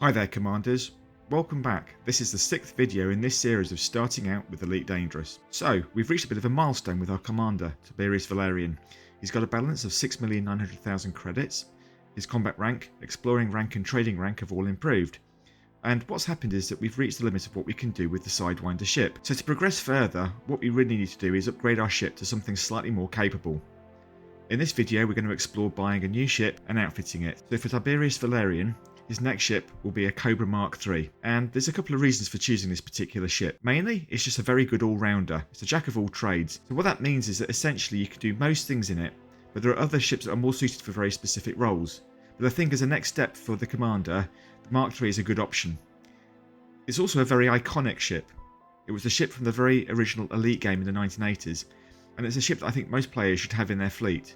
Hi there Commanders, welcome back. This is the 6th video in this series of starting out with Elite Dangerous. So, we've reached a bit of a milestone with our commander, Tiberius Valerian. He's got a balance of 6,900,000 credits, his combat rank, exploring rank and trading rank have all improved. And what's happened is that we've reached the limit of what we can do with the Sidewinder ship. So to progress further, what we really need to do is upgrade our ship to something slightly more capable. In this video we're going to explore buying a new ship and outfitting it. So for Tiberius Valerian, his next ship will be a Cobra Mark III, and there's a couple of reasons for choosing this particular ship. Mainly, it's just a very good all-rounder. It's a jack of all trades. So what that means is that essentially you can do most things in it, but there are other ships that are more suited for very specific roles. But I think as a next step for the commander, the Mark III is a good option. It's also a very iconic ship. It was a ship from the very original Elite game in the 1980s, and it's a ship that I think most players should have in their fleet.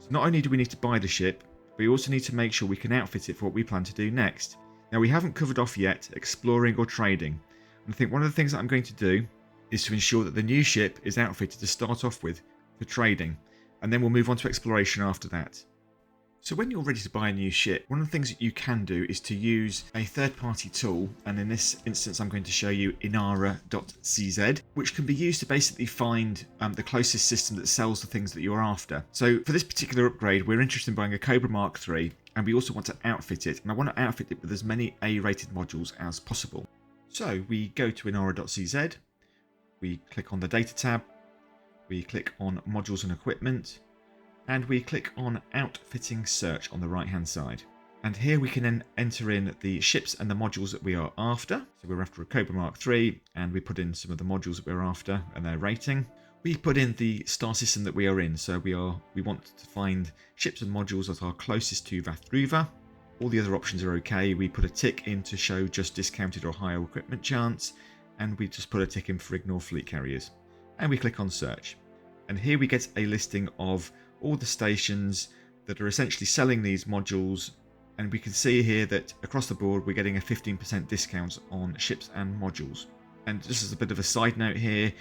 So not only do we need to buy the ship, we also need to make sure we can outfit it for what we plan to do next. Now we haven't covered off yet exploring or trading, and I think one of the things that I'm going to do is to ensure that the new ship is outfitted to start off with for trading, and then we'll move on to exploration after that. So when you're ready to buy a new ship, one of the things that you can do is to use a third-party tool, and in this instance I'm going to show you Inara.cz, which can be used to basically find the closest system that sells the things that you're after. So for this particular upgrade, we're interested in buying a Cobra Mark III, and we also want to outfit it, and I want to outfit it with as many A-rated modules as possible. So we go to Inara.cz, we click on the Data tab, we click on Modules and Equipment, and we click on Outfitting Search on the right hand side. And here we can then enter in the ships and the modules that we are after. So we're after a Cobra Mark III, and we put in some of the modules that we're after and their rating. We put in the star system that we are in, so we want to find ships and modules that are closest to Vathruva. All the other options are okay. We put a tick in to show just discounted or higher equipment chance, and we just put a tick in for ignore fleet carriers. And we click on search. And here we get a listing of all the stations that are essentially selling these modules, and we can see here that across the board we're getting a 15% discount on ships and modules. And just as a bit of a side note here,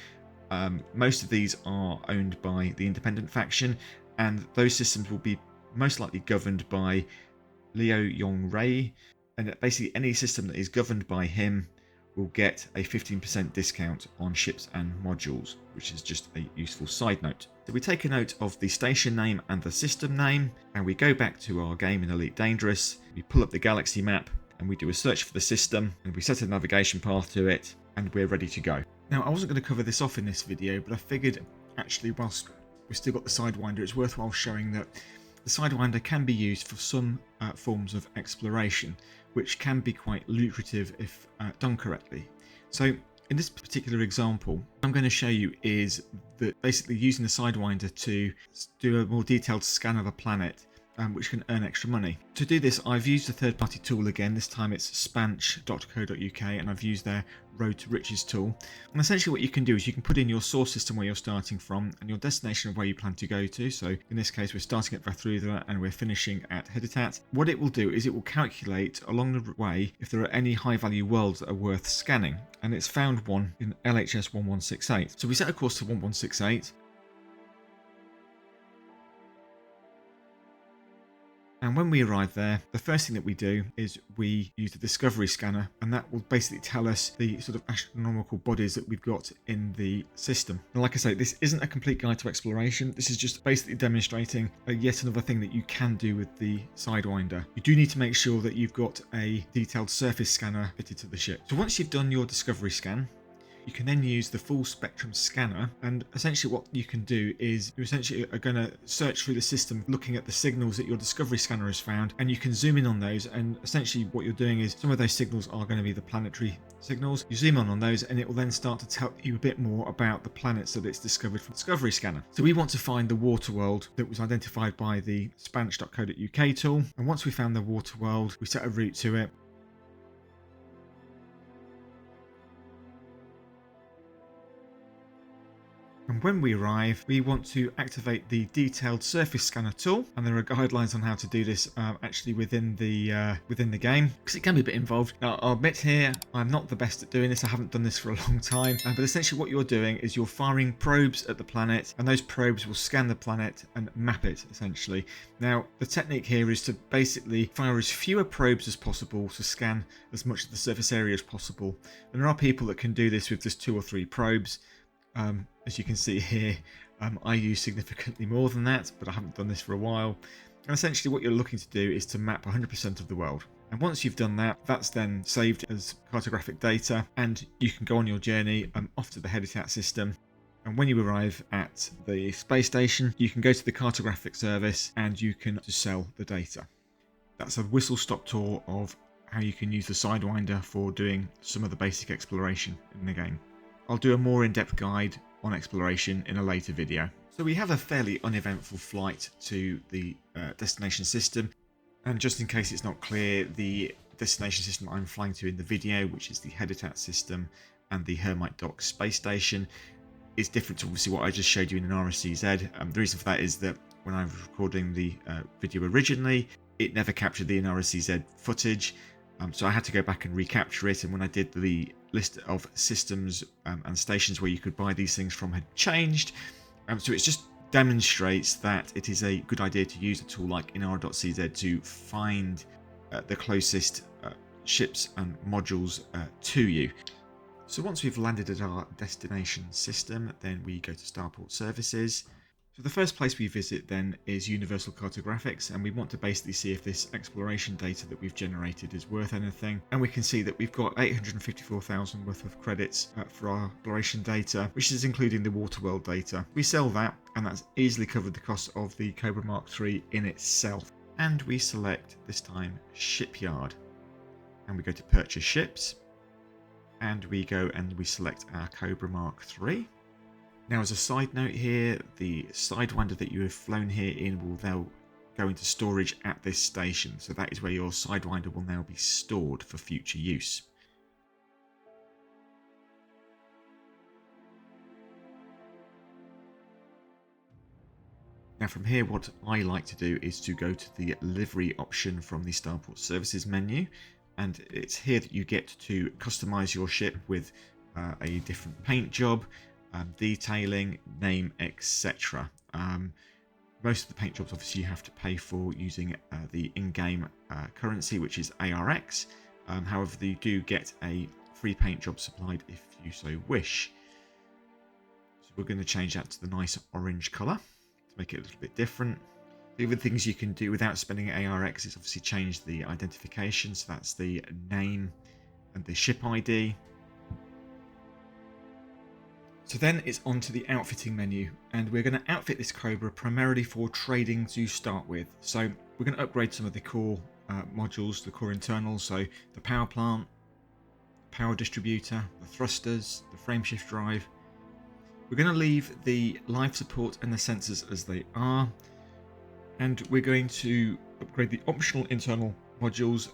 most of these are owned by the independent faction, and those systems will be most likely governed by Leo Yong Rei, and basically any system that is governed by him will get a 15% discount on ships and modules, which is just a useful side note. So we take a note of the station name and the system name, and we go back to our game in Elite Dangerous, we pull up the galaxy map, and we do a search for the system, and we set a navigation path to it, and we're ready to go. Now I wasn't going to cover this off in this video, but I figured actually whilst we've still got the Sidewinder, it's worthwhile showing that the Sidewinder can be used for some forms of exploration, which can be quite lucrative if done correctly. So in this particular example, what I'm going to show you is that basically using the Sidewinder to do a more detailed scan of a planet, which can earn extra money. To do this, I've used a third-party tool again. This time it's spanch.co.uk, and I've used their Road to Riches tool. And essentially what you can do is you can put in your source system where you're starting from and your destination of where you plan to go to. So in this case, we're starting at Vathruva and we're finishing at Hiditat. What it will do is it will calculate along the way if there are any high-value worlds that are worth scanning. And it's found one in LHS 1168. So we set a course to 1168. And when we arrive there, the first thing that we do is we use the discovery scanner, and that will basically tell us the sort of astronomical bodies that we've got in the system. And like I say, this isn't a complete guide to exploration. This is just basically demonstrating yet another thing that you can do with the Sidewinder. You do need to make sure that you've got a detailed surface scanner fitted to the ship. So once you've done your discovery scan, you can then use the full spectrum scanner, and essentially what you can do is you essentially are going to search through the system looking at the signals that your discovery scanner has found, and you can zoom in on those, and essentially what you're doing is some of those signals are going to be the planetary signals. You zoom on those and it will then start to tell you a bit more about the planets that it's discovered from the discovery scanner. So we want to find the water world that was identified by the spanch.co.uk tool, and once we found the water world, we set a route to it. And And when we arrive, we want to activate the detailed surface scanner tool, and there are guidelines on how to do this actually within the game, because it can be a bit involved. Now, I'll admit here, I'm not the best at doing this. I haven't done this for a long time, but essentially what you're doing is you're firing probes at the planet, and those probes will scan the planet and map it, essentially. Now, the technique here is to basically fire as fewer probes as possible to scan as much of the surface area as possible. And there are people that can do this with just 2 or 3 probes. As you can see here, I use significantly more than that, but I haven't done this for a while. And essentially what you're looking to do is to map 100% of the world. And once you've done that, that's then saved as cartographic data, and you can go on your journey off to the habitat system. And when you arrive at the space station, you can go to the cartographic service and you can sell the data. That's a whistle-stop tour of how you can use the Sidewinder for doing some of the basic exploration in the game. I'll do a more in-depth guide on exploration in a later video. So we have a fairly uneventful flight to the destination system, and just in case it's not clear, the destination system I'm flying to in the video, which is the habitat system and the Hermite Dock space station, is different to obviously what I just showed you in Inara CZ. The reason for that is that when I was recording the video originally, it never captured the Inara CZ footage. So I had to go back and recapture it, and when I did, the list of systems and stations where you could buy these things from had changed. So it just demonstrates that it is a good idea to use a tool like Inara.cz to find the closest ships and modules to you. So once we've landed at our destination system, then we go to Starport Services. So the first place we visit then is Universal Cartographics, and we want to basically see if this exploration data that we've generated is worth anything. And we can see that we've got 854,000 worth of credits for our exploration data, which is including the Waterworld data. We sell that, and that's easily covered the cost of the Cobra Mark III in itself. And we select, this time, Shipyard. And we go to Purchase Ships. And we go and we select our Cobra Mark III. Now, as a side note here, the Sidewinder that you have flown here in will now go into storage at this station. So that is where your Sidewinder will now be stored for future use. Now from here, what I like to do is to go to the livery option from the Starport Services menu. And it's here that you get to customize your ship with a different paint job, detailing, name, etc. Most of the paint jobs obviously you have to pay for using the in-game currency, which is ARX. However, you do get a free paint job supplied if you so wish. So we're going to change that to the nice orange colour to make it a little bit different. The other things you can do without spending ARX is obviously change the identification, so that's the name and the ship ID. So then it's on to the outfitting menu, and we're going to outfit this Cobra primarily for trading to start with. So we're going to upgrade some of the core modules, the core internals, so the power plant, the power distributor, the thrusters, the frameshift drive. We're going to leave the life support and the sensors as they are, and we're going to upgrade the optional internal modules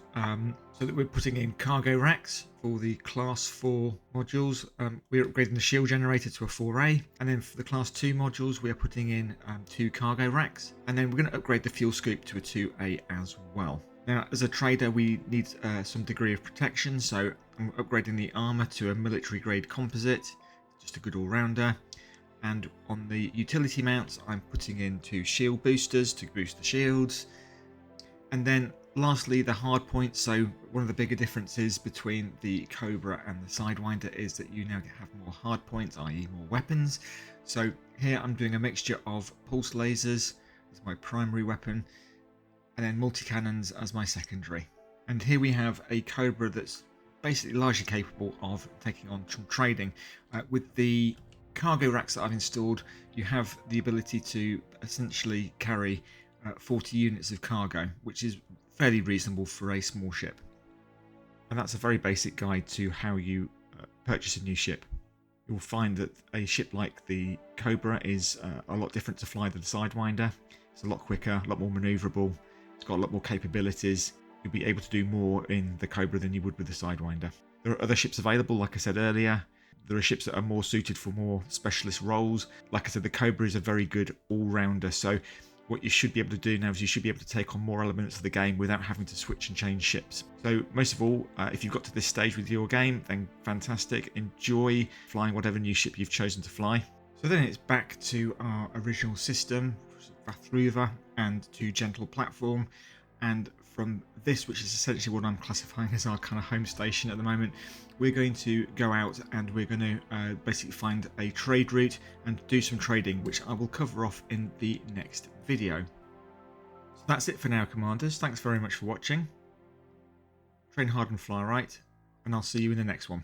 so that we're putting in cargo racks for the class 4 modules. We're upgrading the shield generator to a 4A, and then for the class 2 modules we're putting in 2 cargo racks, and then we're going to upgrade the fuel scoop to a 2A as well. Now, as a trader, we need some degree of protection, so I'm upgrading the armor to a military grade composite, just a good all-rounder. And on the utility mounts, I'm putting in 2 shield boosters to boost the shields. And then lastly, the hard points. So one of the bigger differences between the Cobra and the Sidewinder is that you now have more hard points, i.e. more weapons. So here I'm doing a mixture of pulse lasers as my primary weapon, and then multi-cannons as my secondary. And here we have a Cobra that's basically largely capable of taking on some trading. With the cargo racks that I've installed, you have the ability to essentially carry 40 units of cargo, which is fairly reasonable for a small ship. And that's a very basic guide to how you purchase a new ship. You'll find that a ship like the Cobra is a lot different to fly than the Sidewinder. It's a lot quicker, a lot more manoeuvrable, it's got a lot more capabilities. You'll be able to do more in the Cobra than you would with the Sidewinder. There are other ships available, like I said earlier. There are ships that are more suited for more specialist roles. Like I said, the Cobra is a very good all-rounder, so what you should be able to do now is you should be able to take on more elements of the game without having to switch and change ships. So most of all, if you've got to this stage with your game, then fantastic. Enjoy flying whatever new ship you've chosen to fly. So then it's back to our original system, Vathruva, and to Gentle Platform. And from this, which is essentially what I'm classifying as our kind of home station at the moment, we're going to go out and we're going to basically find a trade route and do some trading, which I will cover off in the next video. So that's it for now, Commanders. Thanks very much for watching. Train hard and fly right, and I'll see you in the next one.